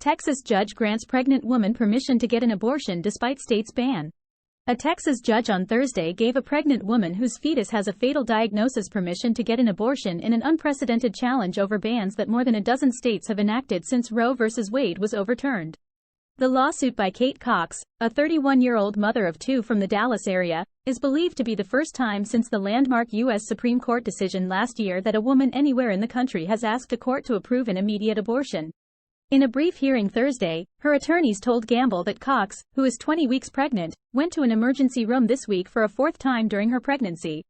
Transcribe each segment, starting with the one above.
Texas judge grants pregnant woman permission to get an abortion despite state's ban. A Texas judge on Thursday gave a pregnant woman whose fetus has a fatal diagnosis permission to get an abortion in an unprecedented challenge over bans that more than a dozen states have enacted since Roe v. Wade was overturned. The lawsuit by Kate Cox, a 31-year-old mother of two from the Dallas area, is believed to be the first time since the landmark U.S. Supreme Court decision last year that a woman anywhere in the country has asked a court to approve an immediate abortion. In a brief hearing Thursday, her attorneys told Gamble that Cox, who is 20 weeks pregnant, went to an emergency room this week for a fourth time during her pregnancy.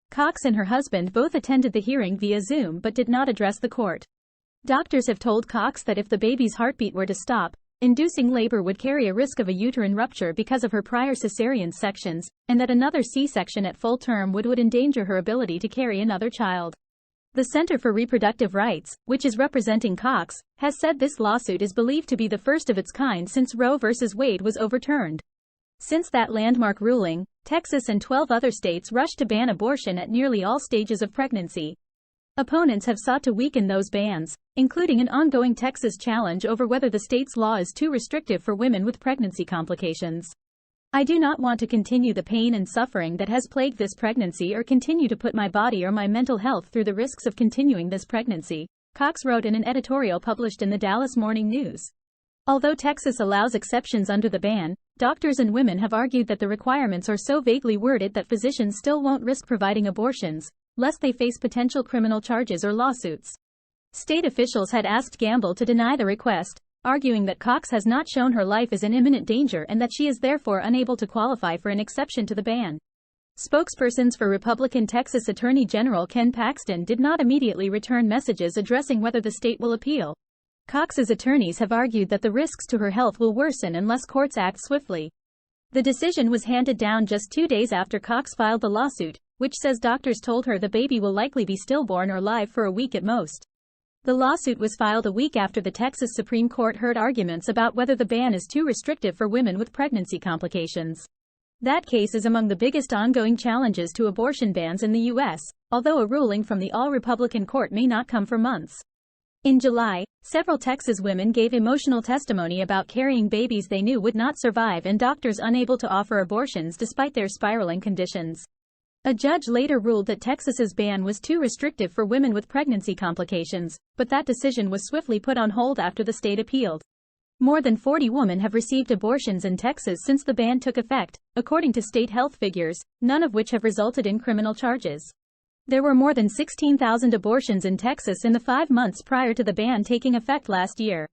Cox and her husband both attended the hearing via Zoom but did not address the court. Doctors have told Cox that if the baby's heartbeat were to stop, inducing labor would carry a risk of a uterine rupture because of her prior cesarean sections, and that another C-section at full term would endanger her ability to carry another child. The Center for Reproductive Rights, which is representing Cox, has said this lawsuit is believed to be the first of its kind since Roe v. Wade was overturned. Since that landmark ruling, Texas and 12 other states rushed to ban abortion at nearly all stages of pregnancy. Opponents have sought to weaken those bans, including an ongoing Texas challenge over whether the state's law is too restrictive for women with pregnancy complications. I do not want to continue the pain and suffering that has plagued this pregnancy or continue to put my body or my mental health through the risks of continuing this pregnancy, Cox wrote in an editorial published in the Dallas Morning News. Although Texas allows exceptions under the ban, doctors and women have argued that the requirements are so vaguely worded that physicians still won't risk providing abortions, lest they face potential criminal charges or lawsuits. State officials had asked Gamble to deny the request, arguing that Cox has not shown her life is in imminent danger and that she is therefore unable to qualify for an exception to the ban. Spokespersons for Republican Texas Attorney General Ken Paxton did not immediately return messages addressing whether the state will appeal. Cox's attorneys have argued that the risks to her health will worsen unless courts act swiftly. The decision was handed down just 2 days after Cox filed the lawsuit, which says doctors told her the baby will likely be stillborn or live for a week at most. The lawsuit was filed a week after the Texas Supreme Court heard arguments about whether the ban is too restrictive for women with pregnancy complications. That case is among the biggest ongoing challenges to abortion bans in the U.S., although a ruling from the all-Republican court may not come for months. In July, several Texas women gave emotional testimony about carrying babies they knew would not survive and doctors unable to offer abortions despite their spiraling conditions. A judge later ruled that Texas's ban was too restrictive for women with pregnancy complications, but that decision was swiftly put on hold after the state appealed. More than 40 women have received abortions in Texas since the ban took effect, according to state health figures, none of which have resulted in criminal charges. There were more than 16,000 abortions in Texas in the 5 months prior to the ban taking effect last year.